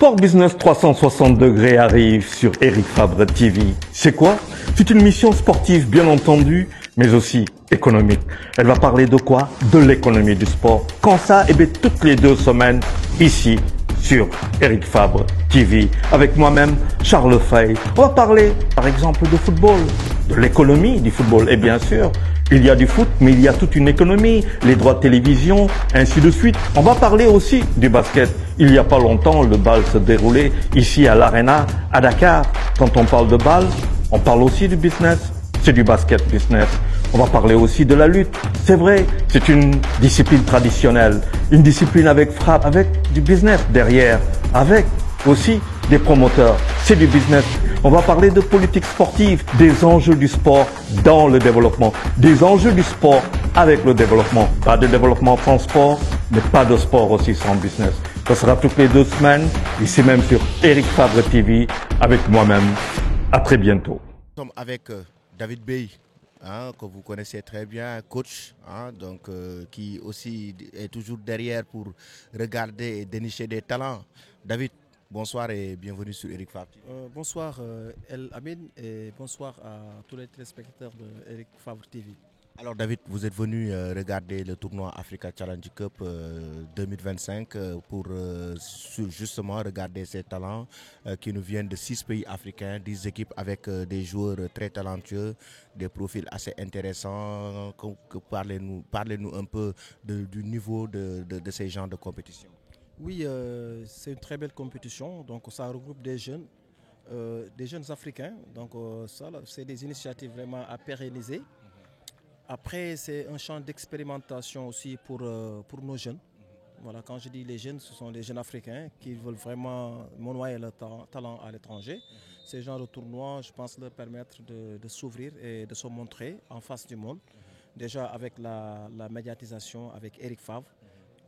Sport Business 360 degrés arrive sur Eric Fabre TV. C'est quoi? C'est une mission sportive bien entendu, mais aussi économique. Elle va parler de quoi? De l'économie du sport. Quand ça? Eh bien, toutes les 2 semaines, ici, sur Eric Fabre TV. Avec moi-même, Charles Fay. On va parler, par exemple, de football, de l'économie du football. Et bien sûr, il y a du foot, mais il y a toute une économie, les droits de télévision, ainsi de suite. On va parler aussi du basket. Il n'y a pas longtemps, le bal se déroulait ici à l'Arena, à Dakar. Quand on parle de bal, on parle aussi du business. C'est du basket business. On va parler aussi de la lutte. C'est vrai, c'est une discipline traditionnelle, une discipline avec frappe, avec du business derrière, avec aussi des promoteurs. C'est du business. On va parler de politique sportive, des enjeux du sport dans le développement, des enjeux du sport avec le développement. Pas de développement sans sport, mais pas de sport aussi sans business. Ça sera toutes les 2 semaines, ici même sur Eric Fabre TV, avec moi-même. À très bientôt. Nous sommes avec David Bey, que vous connaissez très bien, coach, donc, qui aussi est toujours derrière pour regarder et dénicher des talents. David, bonsoir et bienvenue sur Eric Fabre. Bonsoir El Amin et bonsoir à tous les téléspectateurs de Eric Fabre TV. Alors David, vous êtes venu regarder le tournoi Africa Challenge Cup 2025 pour justement regarder ces talents qui nous viennent de 6 pays africains, 10 équipes avec des joueurs très talentueux, des profils assez intéressants. Parlez-nous un peu du niveau de ces genres de compétition. Oui, c'est une très belle compétition, donc ça regroupe des jeunes africains, donc ça c'est des initiatives vraiment à pérenniser. Après, c'est un champ d'expérimentation aussi pour nos jeunes. Voilà, quand je dis les jeunes, ce sont les jeunes africains qui veulent vraiment monnayer leur talent à l'étranger. Ces genres de tournois, je pense, leur permettre de s'ouvrir et de se montrer en face du monde. Déjà avec la médiatisation avec Eric Fabre,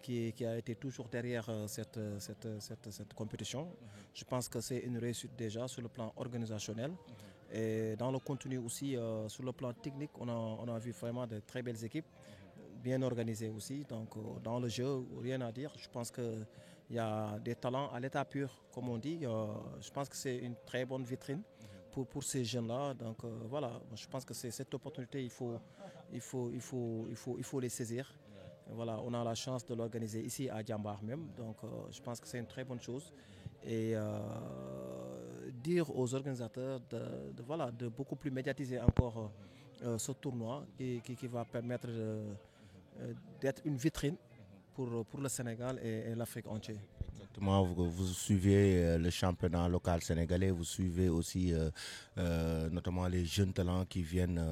qui a été toujours derrière cette compétition. Je pense que c'est une réussite déjà sur le plan organisationnel. Et dans le contenu aussi, sur le plan technique, on a vu vraiment de très belles équipes, bien organisées aussi. Donc dans le jeu, rien à dire. Je pense qu'il y a des talents à l'état pur, comme on dit. Je pense que c'est une très bonne vitrine pour ces jeunes-là. Donc voilà, je pense que c'est cette opportunité, il faut les saisir. Voilà, on a la chance de l'organiser ici à Djambar même. Donc je pense que c'est une très bonne chose. Et dire aux organisateurs de beaucoup plus médiatiser encore ce tournoi qui va permettre d'être une vitrine pour le Sénégal et l'Afrique entière. Exactement, vous suivez le championnat local sénégalais, vous suivez aussi notamment les jeunes talents qui viennent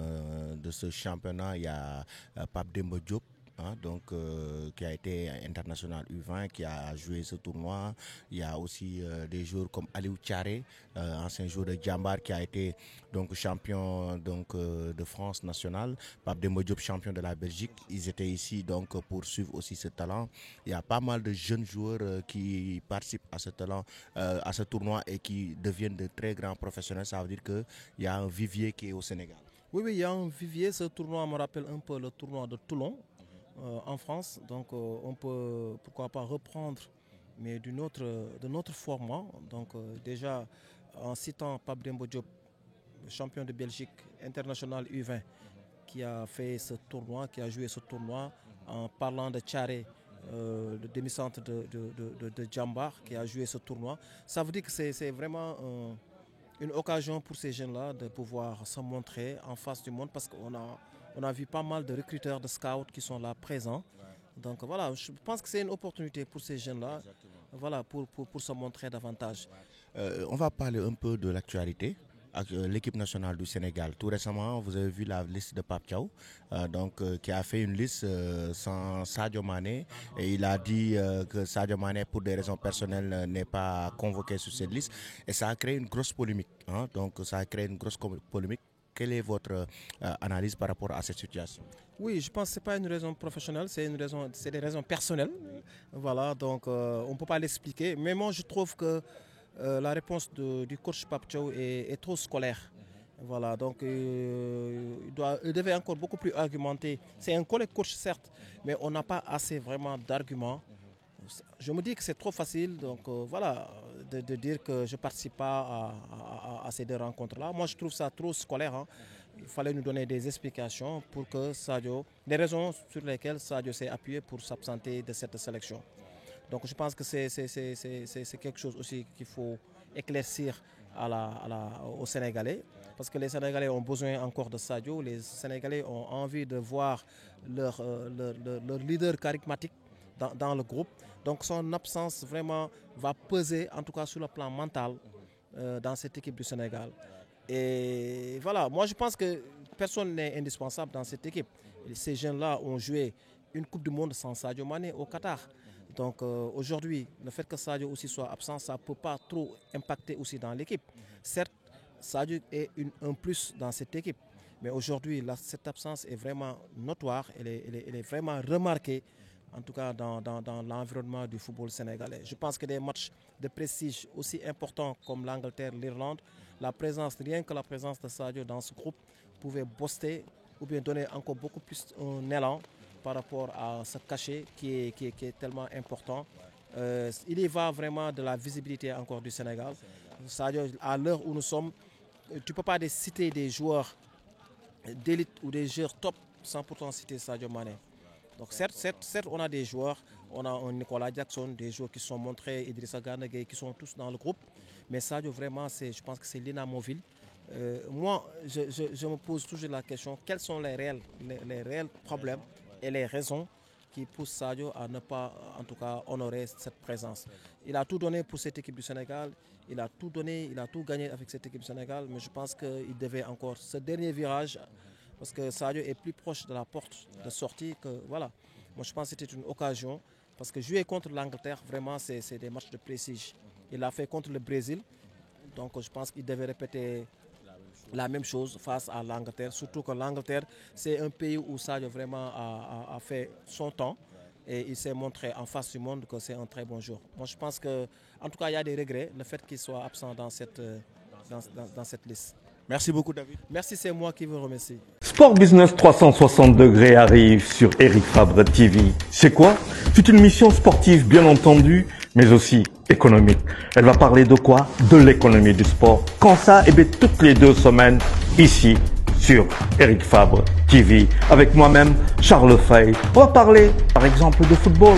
de ce championnat. Il y a Pape Demba Diop, qui a été international U20, qui a joué ce tournoi. Il y a aussi des joueurs comme Aliou Thiaré, ancien joueur de Djambar, qui a été donc champion de France nationale. Pape Demba Diop, champion de la Belgique. Ils étaient ici donc pour suivre aussi ce talent. Il y a pas mal de jeunes joueurs qui participent à ce talent, à ce tournoi et qui deviennent de très grands professionnels. Ça veut dire qu'il y a un vivier qui est au Sénégal. Oui, il y a un vivier. Ce tournoi me rappelle un peu le tournoi de Toulon. En France, donc on peut pourquoi pas reprendre, mais d'un autre format. Donc déjà en citant Pape Demba Diop, champion de Belgique, international U20, qui a fait ce tournoi, qui a joué ce tournoi, en parlant de Thiaré, le demi-centre de Djambar, qui a joué ce tournoi. Ça veut dire que c'est vraiment une occasion pour ces jeunes-là de pouvoir se montrer en face du monde, parce qu'on a vu pas mal de recruteurs, de scouts qui sont là présents. Donc voilà, je pense que c'est une opportunité pour ces jeunes-là, voilà, pour se montrer davantage. On va parler un peu de l'actualité. L'équipe nationale du Sénégal. Tout récemment, vous avez vu la liste de Pape Thiaw, qui a fait une liste sans Sadio Mané. Et il a dit que Sadio Mané, pour des raisons personnelles, n'est pas convoqué sur cette liste. Et ça a créé une grosse polémique. Donc ça a créé une grosse polémique. Quelle est votre analyse par rapport à cette situation? Oui, je pense que ce n'est pas une raison professionnelle, c'est des raisons personnelles. Voilà, donc on ne peut pas l'expliquer. Mais moi, je trouve que la réponse du coach Pape Thiaw est trop scolaire. Voilà, donc il devait encore beaucoup plus argumenter. C'est un collègue coach, certes, mais on n'a pas assez vraiment d'arguments. Je me dis que c'est trop facile, donc voilà, de dire que je ne participe pas à ces deux rencontres-là. Moi, je trouve ça trop scolaire. Hein. Il fallait nous donner des explications pour que Sadio, des raisons sur lesquelles Sadio s'est appuyé pour s'absenter de cette sélection. Donc je pense que c'est quelque chose aussi qu'il faut éclaircir aux Sénégalais. Parce que les Sénégalais ont besoin encore de Sadio. Les Sénégalais ont envie de voir leur leader charismatique dans le groupe. Donc son absence vraiment va peser, en tout cas sur le plan mental, dans cette équipe du Sénégal. Et voilà, moi je pense que personne n'est indispensable dans cette équipe. Ces jeunes-là ont joué une Coupe du Monde sans Sadio Mané au Qatar. Donc aujourd'hui, le fait que Sadio aussi soit absent, ça ne peut pas trop impacter aussi dans l'équipe. Certes, Sadio est un plus dans cette équipe. Mais aujourd'hui, cette absence est vraiment notoire, elle est vraiment remarquée, en tout cas dans l'environnement du football sénégalais. Je pense que des matchs de prestige aussi importants comme l'Angleterre, l'Irlande, rien que la présence de Sadio dans ce groupe pouvait booster ou bien donner encore beaucoup plus un élan par rapport à ce cachet qui est tellement important. Il y va vraiment de la visibilité encore du Sénégal. Sadio, à l'heure où nous sommes, tu ne peux pas citer des joueurs d'élite ou des joueurs top sans pourtant citer Sadio Mané. Donc certes, on a des joueurs, on a un Nicolas Jackson, des joueurs qui sont montrés, Idrissa Gana Gueye, qui sont tous dans le groupe. Mais Sadio, vraiment, je pense que c'est l'inamovible. Moi, je me pose toujours la question, quels sont les réels problèmes et les raisons qui poussent Sadio à ne pas, en tout cas, honorer cette présence. Il a tout donné pour cette équipe du Sénégal, il a tout donné, il a tout gagné avec cette équipe du Sénégal, mais je pense qu'il devait encore ce dernier virage, parce que Sadio est plus proche de la porte de sortie que, voilà. Moi, je pense que c'était une occasion, parce que jouer contre l'Angleterre, vraiment, c'est des matchs de prestige. Il l'a fait contre le Brésil, donc je pense qu'il devait répéter la même chose face à l'Angleterre, surtout que l'Angleterre, c'est un pays où Sadio vraiment a fait son temps et il s'est montré en face du monde que c'est un très bon joueur. Moi, je pense que, en tout cas, il y a des regrets, le fait qu'il soit absent dans cette liste. Merci beaucoup, David. Merci, c'est moi qui vous remercie. Sport Business 360 degrés arrive sur Eric Fabre TV. C'est quoi? C'est une mission sportive, bien entendu, mais aussi économique. Elle va parler de quoi? De l'économie du sport. Quand ça? Eh bien, toutes les 2 semaines, ici, sur Eric Fabre TV, avec moi-même, Charles Fay. On va parler, par exemple, de football,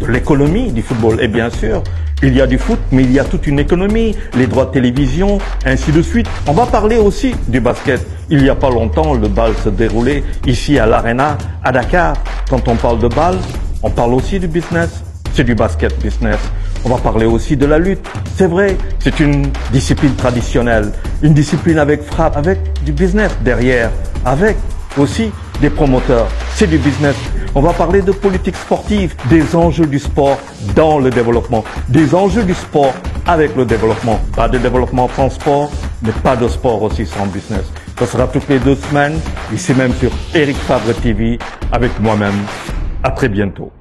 de l'économie du football. Et bien sûr, il y a du foot, mais il y a toute une économie, les droits de télévision, ainsi de suite. On va parler aussi du basket. Il n'y a pas longtemps, le bal se déroulait ici à l'Arena, à Dakar. Quand on parle de bal, on parle aussi du business. C'est du basket business. On va parler aussi de la lutte. C'est vrai, c'est une discipline traditionnelle, une discipline avec frappe, avec du business derrière, avec aussi des promoteurs. C'est du business. On va parler de politique sportive, des enjeux du sport dans le développement, des enjeux du sport avec le développement. Pas de développement sans sport, mais pas de sport aussi sans business. Ce sera toutes les 2 semaines, ici même sur Eric Fabre TV, avec moi-même. À très bientôt.